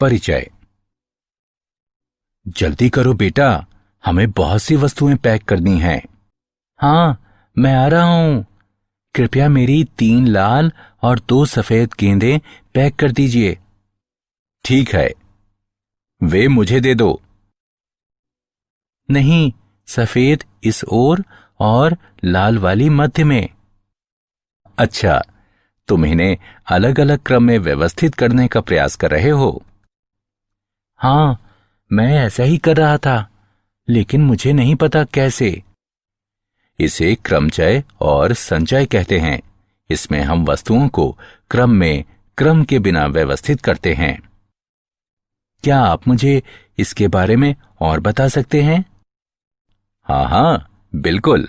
परिचय। जल्दी करो बेटा, हमें बहुत सी वस्तुएं पैक करनी हैं। हाँ, मैं आ रहा हूं। कृपया मेरी 3 लाल और 2 सफेद गेंदें पैक कर दीजिए। ठीक है, वे मुझे दे दो। नहीं, सफेद इस ओर और लाल वाली मध्य में। अच्छा, तुम इन्हें अलग अलग क्रम में व्यवस्थित करने का प्रयास कर रहे हो। हाँ, मैं ऐसा ही कर रहा था, लेकिन मुझे नहीं पता कैसे। इसे क्रमचय और संचय कहते हैं। इसमें हम वस्तुओं को क्रम में क्रम के बिना व्यवस्थित करते हैं। क्या आप मुझे इसके बारे में और बता सकते हैं? हाँ हाँ, बिल्कुल।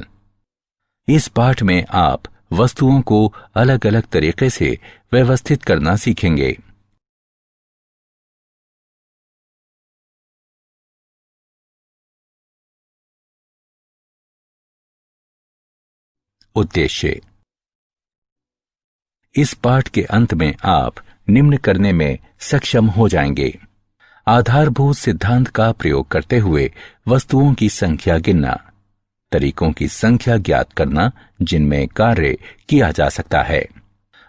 इस पाठ में आप वस्तुओं को अलग अलग तरीके से व्यवस्थित करना सीखेंगे। उद्देश्य। इस पाठ के अंत में आप निम्न करने में सक्षम हो जाएंगे। आधारभूत सिद्धांत का प्रयोग करते हुए वस्तुओं की संख्या गिनना, तरीकों की संख्या ज्ञात करना जिनमें कार्य किया जा सकता है,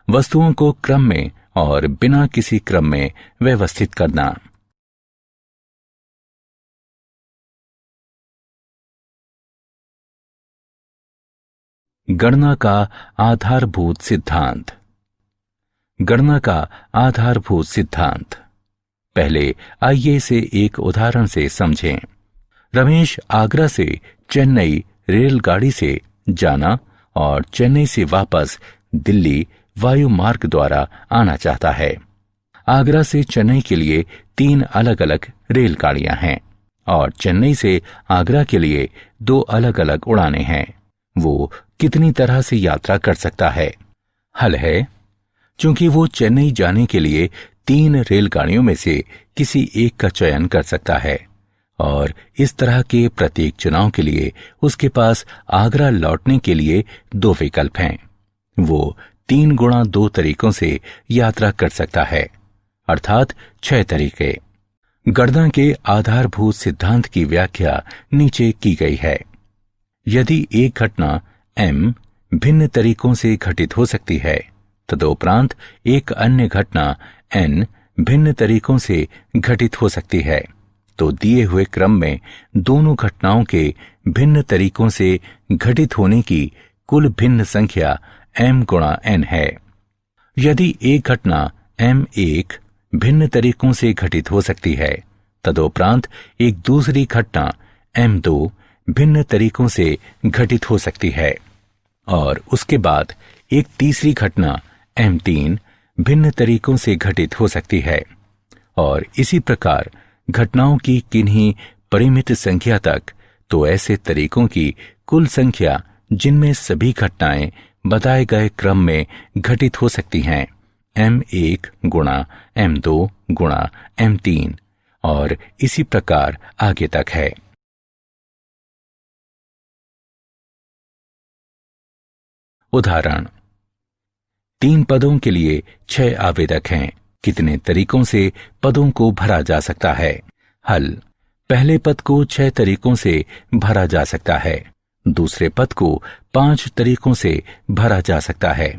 वस्तुओं को क्रम में और बिना किसी क्रम में व्यवस्थित करना। गणना का आधारभूत सिद्धांत। गणना का आधारभूत सिद्धांत। पहले आइए इसे एक उदाहरण से समझें। रमेश आगरा से चेन्नई रेलगाड़ी से जाना और चेन्नई से वापस दिल्ली वायु मार्ग द्वारा आना चाहता है। आगरा से चेन्नई के लिए 3 अलग अलग रेलगाड़ियां हैं और चेन्नई से आगरा के लिए 2 अलग अलग उड़ानें हैं। वो कितनी तरह से यात्रा कर सकता है? हल है, चूंकि वो चेन्नई जाने के लिए 3 रेलगाड़ियों में से किसी एक का चयन कर सकता है और इस तरह के प्रत्येक चुनाव के लिए उसके पास आगरा लौटने के लिए 2 विकल्प हैं। वो 3 गुणा 2 तरीकों से यात्रा कर सकता है, अर्थात 6 तरीके। गणना के आधारभूत सिद्धांत की व्याख्या नीचे की गई है। यदि एक घटना M भिन्न तरीकों से घटित हो सकती है, तदुपरांत एक अन्य घटना N भिन्न तरीकों से घटित हो सकती है, तो दिए हुए क्रम में दोनों घटनाओं के भिन्न तरीकों से घटित होने की कुल भिन्न संख्या M गुणा N है। यदि एक घटना M1 भिन्न तरीकों से घटित हो सकती है, तदुपरांत एक दूसरी घटना M2 भिन्न तरीकों से घटित हो सकती है और उसके बाद एक तीसरी घटना M3 भिन्न तरीकों से घटित हो सकती है, और इसी प्रकार घटनाओं की किन्हीं परिमित संख्या तक, तो ऐसे तरीकों की कुल संख्या जिनमें सभी घटनाएं बताए गए क्रम में घटित हो सकती हैं, M1 गुणा M2 गुणा M3 और इसी प्रकार आगे तक है। उदाहरण। 3 पदों के लिए 6 आवेदक हैं। कितने तरीकों से पदों को भरा जा सकता है? हल। पहले पद को 6 तरीकों से भरा जा सकता है, दूसरे पद को 5 तरीकों से भरा जा सकता है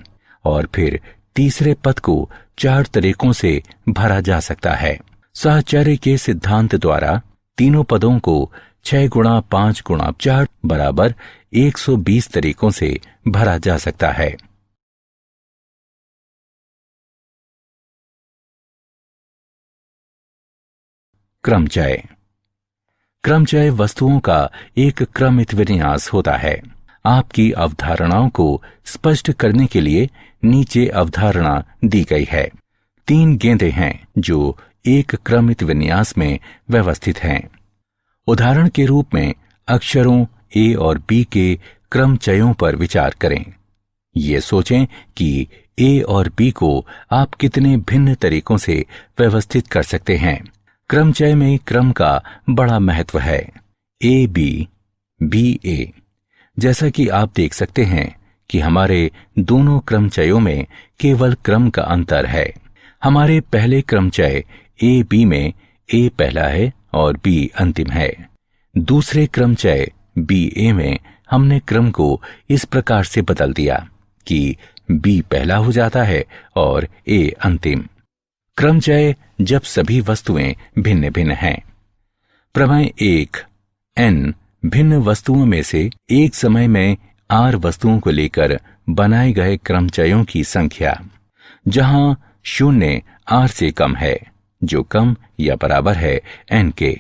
और फिर तीसरे पद को 4 तरीकों से भरा जा सकता है। साहचर्य के सिद्धांत द्वारा तीनों पदों को 6 गुणा 5 गुणा 4 बराबर 120 तरीकों से भरा जा सकता है। क्रमचय। क्रमचय वस्तुओं का एक क्रमित विन्यास होता है। आपकी अवधारणाओं को स्पष्ट करने के लिए नीचे अवधारणा दी गई है। 3 गेंदें हैं जो एक क्रमित विन्यास में व्यवस्थित हैं। उदाहरण के रूप में अक्षरों A और B के क्रमचयों पर विचार करें। ये सोचें कि A और B को आप कितने भिन्न तरीकों से व्यवस्थित कर सकते हैं। क्रमचय में क्रम का बड़ा महत्व है। AB, BA। जैसा कि आप देख सकते हैं कि हमारे दोनों क्रमचयों में केवल क्रम का अंतर है। हमारे पहले क्रमचय ए बी में ए पहला है और बी अंतिम है। दूसरे क्रमचय बी ए में हमने क्रम को इस प्रकार से बदल दिया कि बी पहला हो जाता है और ए अंतिम। क्रमचय जब सभी वस्तुएं भिन्न भिन्न हैं। प्रमेय 1, n भिन्न वस्तुओं में से एक समय में r वस्तुओं को लेकर बनाए गए क्रमचयों की संख्या, जहां 0 r से कम है, जो कम या बराबर है n के,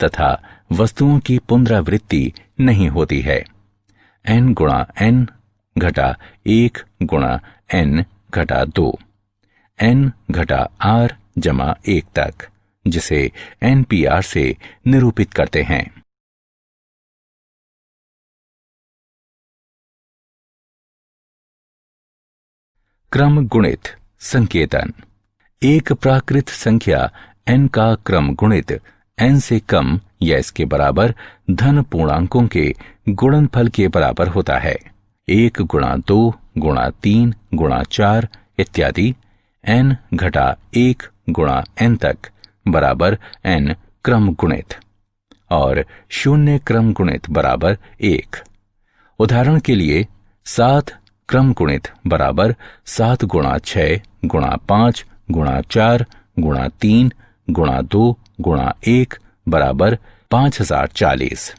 तथा वस्तुओं की पुनरावृत्ति नहीं होती है। n गुणा n घटा 1 गुणा n घटा 2, n घटा r जमा 1 तक, जिसे NPR से निरूपित करते हैं। क्रम गुणित संकेतन। एक प्राकृत संख्या n का क्रम गुणित n से कम या इसके बराबर धन पूर्णांकों के गुणनफल के बराबर होता है। 1 गुणा 2 गुणा 3 गुणा 4 इत्यादि n घटा 1 गुणा n तक बराबर n क्रम गुणित, और 0 क्रम गुणित बराबर 1। उदाहरण के लिए 7 क्रम गुणित बराबर 7 गुणा 6 गुणा 5 गुणा 4 गुणा 3 गुणा 2 गुणा 1 बराबर 5040।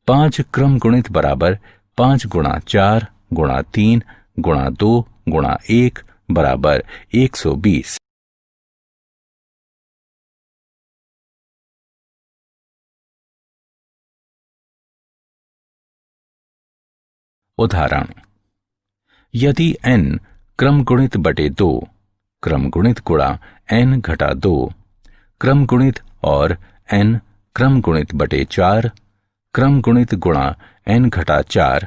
5 क्रम गुणित बराबर 5 गुणा 4 गुणा 3 गुणा 2 गुणा 1 बराबर 120। उदाहरण, यदि n क्रम गुणित बटे 2 क्रम गुणित गुणा n घटा 2 क्रम गुणित और n क्रम गुणित बटे 4 क्रम गुणित गुणा n घटा 4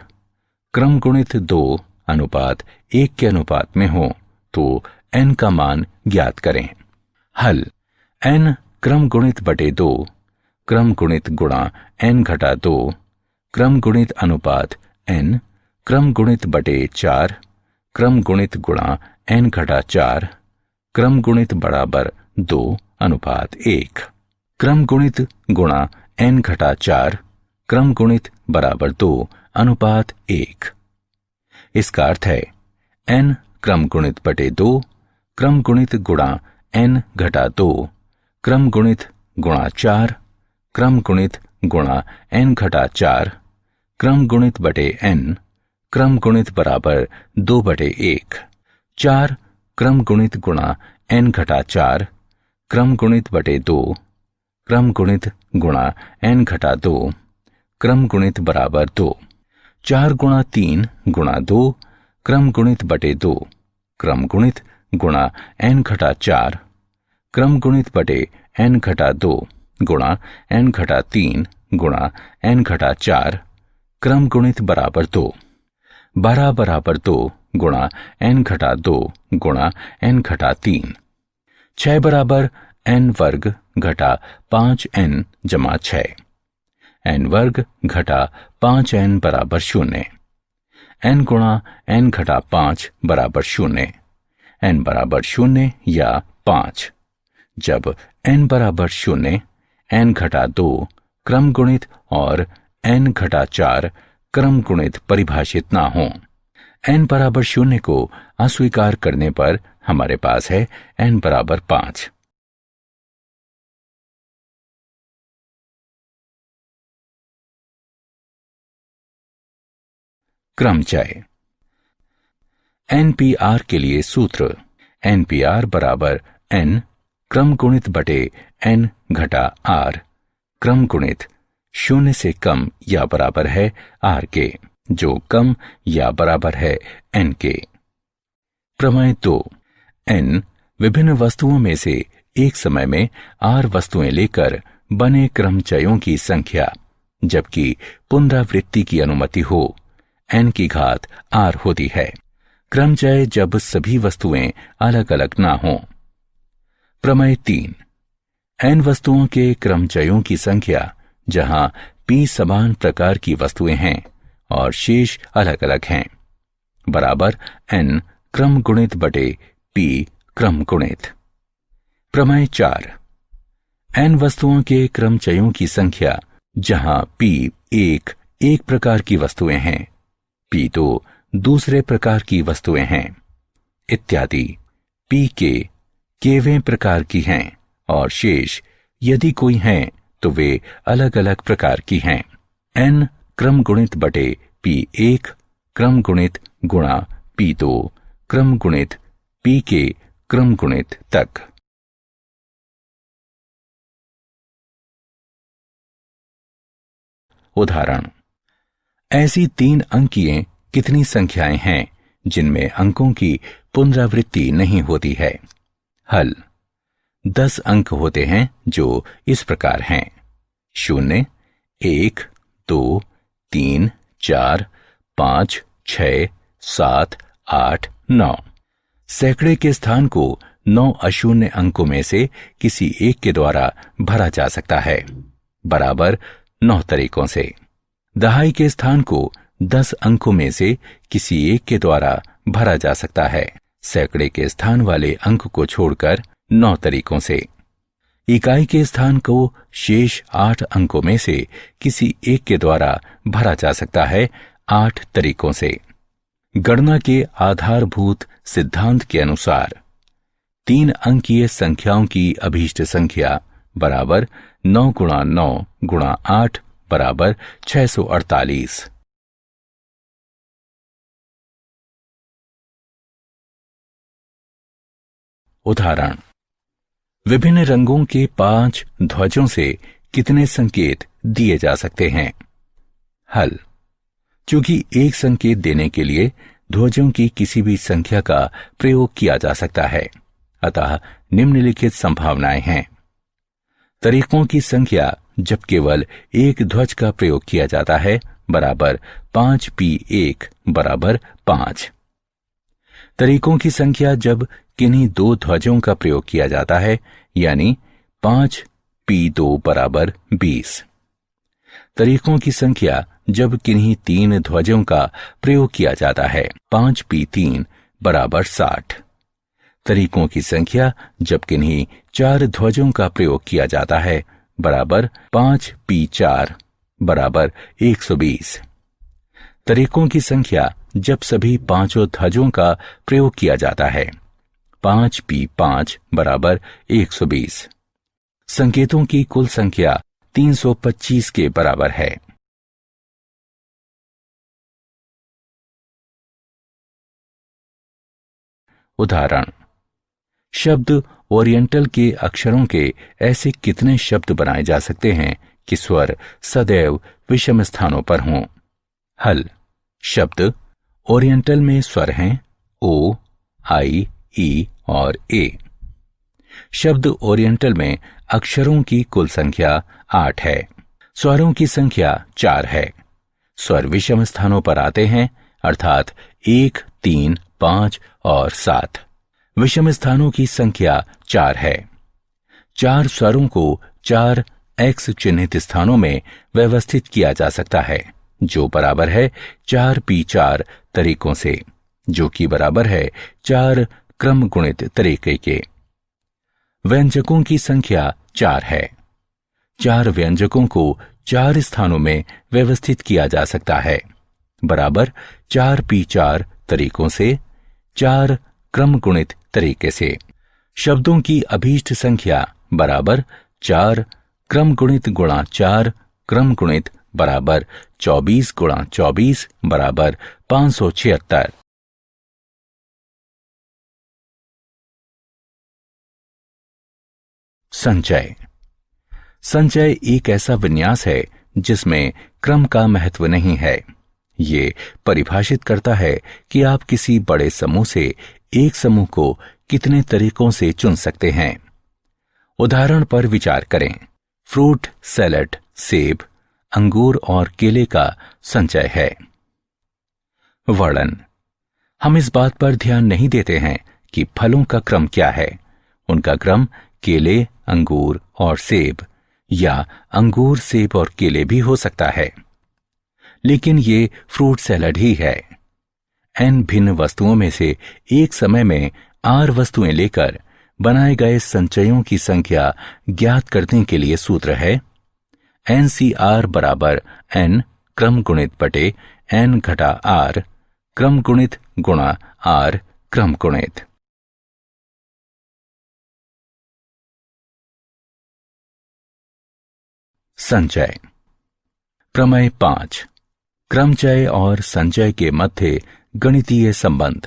क्रम गुणित 2 अनुपात 1 के अनुपात में हो, तो n का मान ज्ञात करें। हल, n क्रम गुणित बटे 2 क्रम गुणित गुणा n घटा 2 क्रम गुणित अनुपात n क्रम गुणित बटे 4 क्रम गुणित गुणा n घटा 4 क्रम गुणित बराबर 2 अनुपात 1। क्रम गुणित गुणा n घटा 4 क्रम गुणित बराबर 2 अनुपात 1। इसका अर्थ है n क्रम गुणित बटे 2 क्रम गुणित गुणा n घटा 2 क्रम गुणित गुणा 4 क्रम गुणित गुणा n घटा 4 क्रम गुणित बटे n क्रम गुणित बराबर 2 बटे 1। 4 क्रम गुणित गुणा n घटा 4 क्रम गुणित बटे 2 क्रम गुणित गुणा n घटा 2 क्रम गुणित बराबर 2। 4 गुणा 3 गुणा 2 क्रम गुणित बटे 2 क्रम गुणित गुणा n घटा 4 क्रम गुणित बटे n घटा 2 गुणा n घटा 3 गुणा n घटा 4 क्रम गुणित बराबर 2। 12 बराबर 2 गुणा n घटा 2 गुणा n घटा 3। 6 बराबर n वर्ग घटा 5n जमा 6। n वर्ग घटा 5n बराबर 0। n गुणा n घटा 5 बराबर 0। n बराबर 0 या 5। जब n बराबर 0 n घटा 2 क्रम गुणित और n घटा 4 क्रम गुणित परिभाषित ना हो। n बराबर 0 को अस्वीकार करने पर हमारे पास है n बराबर 5। क्रमचय। NPR के लिए सूत्र NPR बराबर n क्रम गुणित बटे n घटा r क्रम गुणित 0 से कम या बराबर है r के, जो कम या बराबर है n के। प्रमेय 2, n विभिन्न वस्तुओं में से एक समय में r वस्तुएं लेकर बने क्रमचयों की संख्या, जबकि पुनरावृत्ति की अनुमति हो, n की घात r होती है। क्रमचय जब सभी वस्तुएं अलग अलग ना हों। प्रमेय 3, n वस्तुओं के क्रमचयों की संख्या जहां p समान प्रकार की वस्तुएं हैं और शेष अलग अलग हैं, बराबर n क्रम गुणित बटे p क्रम गुणित। प्रमेय 4, n वस्तुओं के क्रमचयों की संख्या, जहां p एक प्रकार की वस्तुएं हैं, p2 दूसरे प्रकार की वस्तुएं हैं इत्यादि। p केवें प्रकार की हैं और शेष यदि कोई हैं तो वे अलग अलग प्रकार की हैं। n क्रम गुणित बटे p1 क्रम गुणित गुणा p2 क्रम गुणित p के क्रम गुणित तक। उदाहरण, ऐसी 3 अंकीय कितनी संख्याएं हैं जिनमें अंकों की पुनरावृत्ति नहीं होती है? हल, 10 अंक होते हैं जो इस प्रकार हैं: 0, 1, 2, 3, 4, 5, 6, 7, 8, 9। सैकड़े के स्थान को 9 अशून्य अंकों में से किसी एक के द्वारा भरा जा सकता है, बराबर 9 तरीकों से। दहाई के स्थान को 10 अंकों में से किसी एक के द्वारा भरा जा सकता है, सैकड़े के स्थान वाले अंक को छोड़कर 9 तरीकों से। इकाई के स्थान को शेष 8 अंकों में से किसी एक के द्वारा भरा जा सकता है, 8 तरीकों से। गणना के आधारभूत सिद्धांत के अनुसार 3 अंकीय संख्याओं की अभीष्ट संख्या बराबर 9 गुणा 9 गुणा 8 बराबर 648। उदाहरण, विभिन्न रंगों के 5 ध्वजों से कितने संकेत दिए जा सकते हैं? हल, चूंकि एक संकेत देने के लिए ध्वजों की किसी भी संख्या का प्रयोग किया जा सकता है, अतः निम्नलिखित संभावनाएं हैं। तरीकों की संख्या जब केवल एक ध्वज का प्रयोग किया जाता है बराबर 5p1 बराबर 5। तरीकों की संख्या जब किन्हीं 2 ध्वजों का प्रयोग किया जाता है, यानी 5p2 बराबर 20। तरीकों की संख्या जब किन्हीं 3 ध्वजों का प्रयोग किया जाता है, 5p3 बराबर 60। तरीकों की संख्या जब किन्हीं 4 ध्वजों का प्रयोग किया जाता है बराबर 5p4 बराबर 120। तरीकों की संख्या जब सभी 5 ध्वजों का प्रयोग किया जाता है, 5p5 बराबर 120। संकेतों की कुल संख्या 325 के बराबर है। उदाहरण, शब्द ओरिएंटल के अक्षरों के ऐसे कितने शब्द बनाए जा सकते हैं कि स्वर सदैव विषम स्थानों पर हों? हल, शब्द ओरिएंटल में स्वर हैं ओ, आई, ई और ए। शब्द ओरिएंटल में अक्षरों की कुल संख्या 8 है। स्वरों की संख्या 4 है। स्वर विषम स्थानों पर आते हैं, अर्थात 1, 3, 5 और 7। विषम स्थानों की संख्या 4 है। 4 स्वरों को 4 एक्स चिन्हित स्थानों में व्यवस्थित किया जा सकता है, जो बराबर है 4p4 तरीकों से, जो कि बराबर है 4 क्रम गुणित तरीके के। व्यंजकों की संख्या 4 है। 4 व्यंजकों को 4 स्थानों में व्यवस्थित किया जा सकता है, बराबर 4p4 तरीकों से, 4 क्रम गुणित तरीके से। शब्दों की अभीष्ट संख्या बराबर 4 क्रम गुणित गुणा 4 क्रम गुणित बराबर 24 गुणा 24 बराबर 576। संचय। संचय एक ऐसा विन्यास है जिसमें क्रम का महत्व नहीं है। ये परिभाषित करता है कि आप किसी बड़े समूह से एक समूह को कितने तरीकों से चुन सकते हैं। उदाहरण पर विचार करें। फ्रूट सैलड सेब, अंगूर और केले का संचय है। वर्णन। हम इस बात पर ध्यान नहीं देते हैं कि फलों का क्रम क्या है। उनका क्रम केले, अंगूर और सेब या अंगूर, सेब और केले भी हो सकता है, लेकिन ये फ्रूट सैलड ही है। n भिन्न वस्तुओं में से एक समय में r वस्तुएं लेकर बनाए गए संचयों की संख्या ज्ञात करने के लिए सूत्र है NCR बराबर n क्रम गुणित बटे n घटा r क्रम गुणित गुणा r क्रम गुणित। संचय। प्रमेय 5, क्रमचय और संचय के मध्य गणितीय संबंध।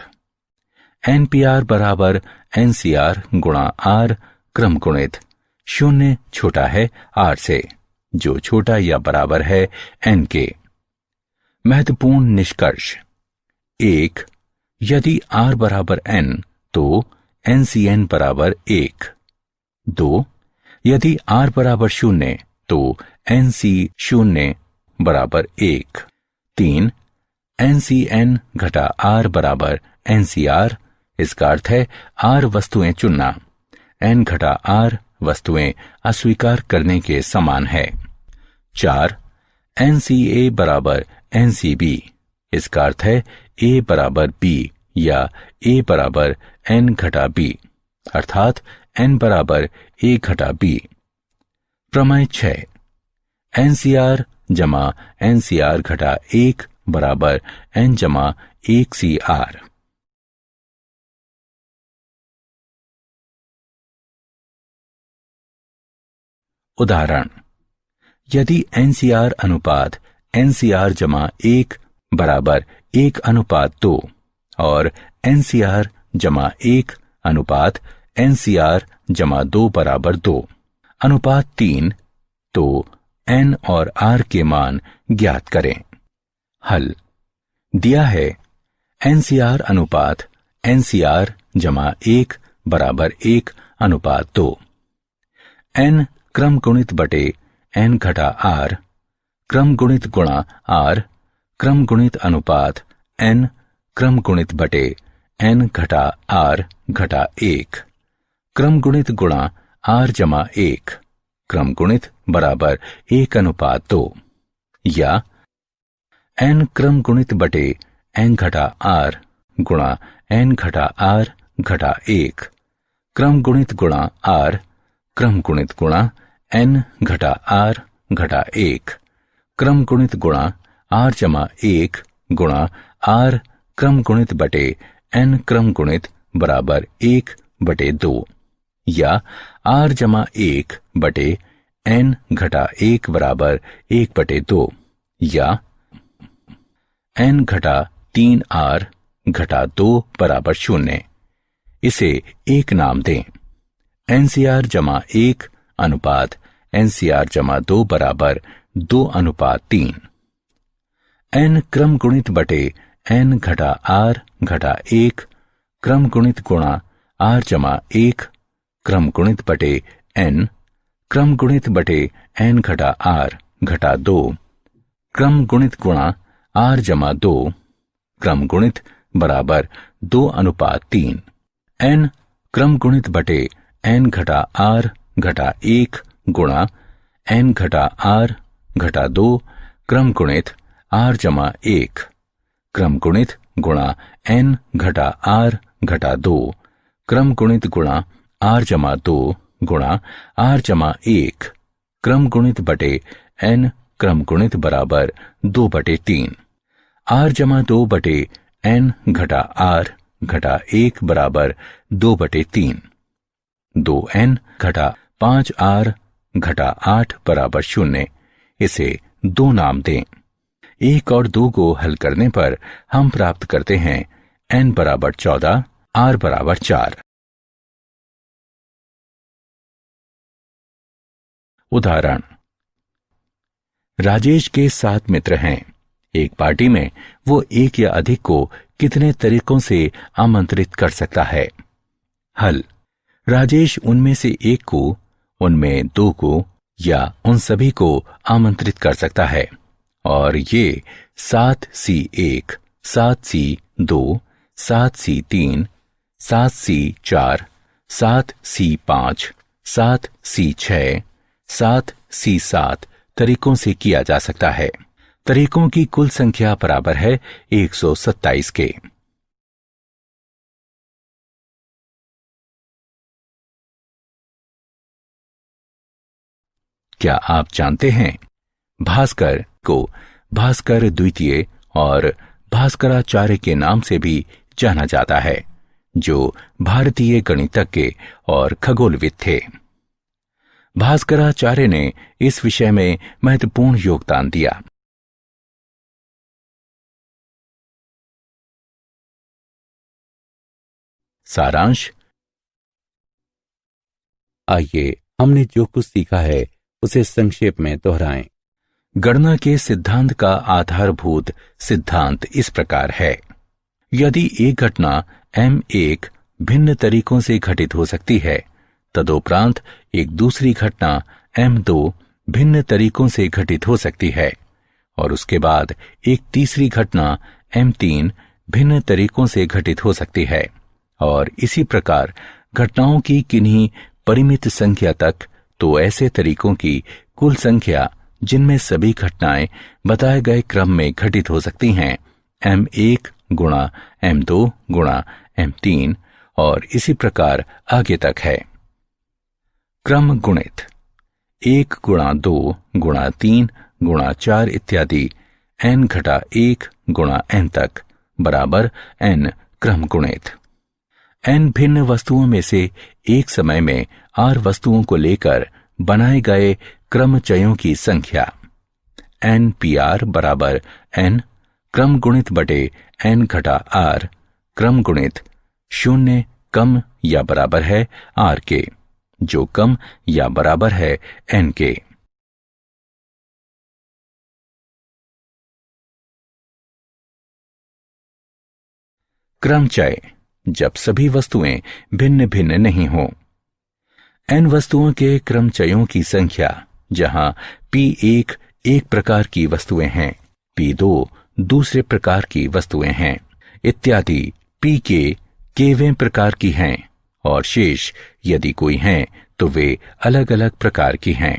NPR बराबर NCR गुणा R क्रम गुणित 0 छोटा है R से, जो छोटा या बराबर है N के। महत्वपूर्ण निष्कर्ष। 1. यदि R बराबर N तो NCN बराबर 1। 2. यदि R बराबर 0 तो NC0 बराबर 1। 3. NCN घटा R बराबर NCR, इसका अर्थ है R वस्तुएं चुनना, N घटा R वस्तुएं अस्वीकार करने के समान है। 4. NCA बराबर NCB, इसका अर्थ है A बराबर B या A बराबर N घटा B, अर्थात N बराबर A घटा B। प्रमेय 6, NCR जमा NCR घटा 1 बराबर N जमा 1 CR। उदाहरण। यदि NCR अनुपात NCR जमा 1 बराबर 1 अनुपात 2 और NCR जमा 1 अनुपात NCR जमा 2 बराबर 2, अनुपात 3, तो N और R के मान ज्ञात करें। हल। दिया है NCR अनुपात NCR जमा 1 बराबर 1 अनुपात 2। N क्रम गुणित बटे N घटा R क्रम गुणित गुणा R क्रम गुणित अनुपात N क्रम गुणित बटे N घटा R घटा 1 क्रम गुणित गुणा R जमा 1 क्रम गुणित बराबर 1 अनुपात 2, या N क्रम गुणित बटे N घटा R गुणा N घटा R घटा 1 क्रम गुणित गुणा R क्रम गुणित गुणा N घटा R घटा 1 क्रम गुणित गुणा R जमा 1 गुणा R क्रम गुणित बटे N क्रम गुणित बराबर 1 बटे 2, या R जमा 1 बटे N घटा 1 बराबर 1 बटे 2, या N घटा 3R घटा 2 बराबर 0। इसे एक नाम दें। NCR जमा 1 अनुपात NCR जमा 2 बराबर 2 अनुपात 3। N क्रम गुणित बटे N घटा R घटा 1 क्रम गुणित गुणा R जमा 1 क्रम गुणित बटे N क्रम गुणित बटे N घटा R घटा 2 क्रम गुणित गुणा R जमा 2 क्रम गुणित बराबर 2 अनुपात 3। N क्रम गुणित बटे N घटा R घटा 1 गुणा N घटा R घटा 2 क्रम गुणित R जमा 1 क्रम गुणित गुणा N घटा R घटा 2 क्रम गुणित गुणा R जमा 2 गुणा R जमा 1 क्रम गुणित बटे N क्रम गुणित बराबर 2 बटे 3। R जमा 2 बटे N घटा R घटा 1 बराबर 2 बटे 3। 2N घटा 5R घटा 8 बराबर 0। इसे 2 नाम दें। 1 और 2 को हल करने पर हम प्राप्त करते हैं N बराबर 14, R बराबर 4। उदाहरण। राजेश के 7 मित्र हैं। एक पार्टी में वो एक या अधिक को कितने तरीकों से आमंत्रित कर सकता है? हल। राजेश उनमें से एक को, उनमें 2 को या उन सभी को आमंत्रित कर सकता है, और ये 7C1, 7C2, 7C3, 7C4, 7C5, 7C6, 7C7 तरीकों से किया जा सकता है। तरीकों की कुल संख्या बराबर है 127 के। क्या आप जानते हैं, भास्कर को भास्कर द्वितीय और भास्कराचार्य के नाम से भी जाना जाता है, जो भारतीय गणितज्ञ और खगोलविद थे। भास्कराचार्य ने इस विषय में महत्वपूर्ण योगदान दिया। सारांश। आइए हमने जो कुछ सीखा है उसे संक्षेप में दोहराएं। गणना के सिद्धांत का आधारभूत सिद्धांत इस प्रकार है। यदि एक घटना M1 भिन्न तरीकों से घटित हो सकती है, तदुपरांत एक दूसरी घटना M2 भिन्न तरीकों से घटित हो सकती है, और उसके बाद एक तीसरी घटना M3 भिन्न तरीकों से घटित हो सकती है, और इसी प्रकार घटनाओं की किन्हीं परिमित संख्या तक, तो ऐसे तरीकों की कुल संख्या जिनमें सभी घटनाएं बताए गए क्रम में घटित हो सकती हैं, M1 गुणा M2 गुणा M3 और इसी प्रकार आगे तक है। क्रम गुणित 1 गुणा 2 गुणा 3 गुणा 4 इत्यादि n घटा 1 गुणा n तक बराबर n क्रम गुणित। n भिन्न वस्तुओं में से एक समय में r वस्तुओं को लेकर बनाए गए क्रमचयों की संख्या। NPR बराबर n क्रम गुणित बटे n घटा r क्रम गुणित 0 कम या बराबर है r के, जो कम या बराबर है n के। क्रमचय जब सभी वस्तुएं भिन्न भिन्न नहीं हों। n वस्तुओं के क्रमचयों की संख्या, जहां P1 एक प्रकार की वस्तुएं हैं, P2 दूसरे प्रकार की वस्तुएं हैं इत्यादि Pk केवें प्रकार की हैं, और शेष यदि कोई हैं तो वे अलग अलग प्रकार की हैं।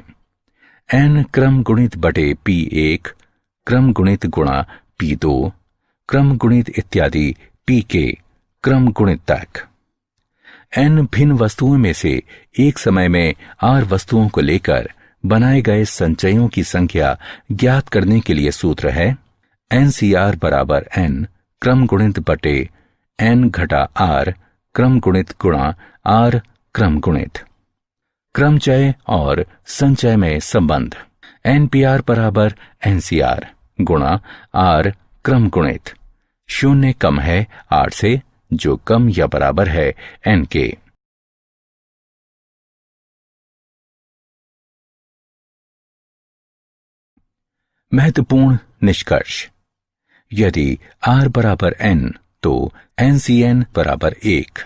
n क्रम गुणित बटे P1 क्रम गुणित गुणा P2 क्रम गुणित इत्यादि Pk क्रम गुणित तक। n भिन्न वस्तुओं में से एक समय में r वस्तुओं को लेकर बनाए गए संचयों की संख्या ज्ञात करने के लिए सूत्र है NCR बराबर n क्रम गुणित बटे n घटा r क्रम गुणित गुणा r क्रम गुणित। क्रमचय और संचय में संबंध। NPR बराबर NCR गुणा r क्रम गुणित। 0 कम है 8 से, जो कम या बराबर है n के। महत्वपूर्ण निष्कर्ष। यदि r बराबर n तो NCN बराबर 1।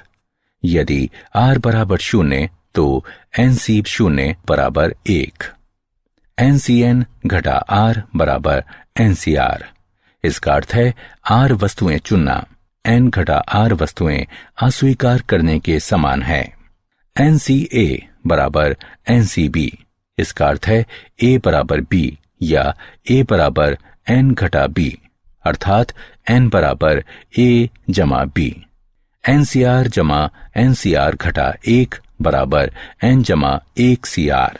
यदि r बराबर 0 तो NC0 बराबर 1। NCN घटा r बराबर NCR। इसका अर्थ है r वस्तुएं चुनना n घटा r वस्तुएं अस्वीकार करने के समान है। NCA बराबर NCB। इसका अर्थ है a बराबर b या a बराबर n घटा b, अर्थात n बराबर a जमा b। NCR जमा NCR घटा 1 बराबर n जमा 1 CR।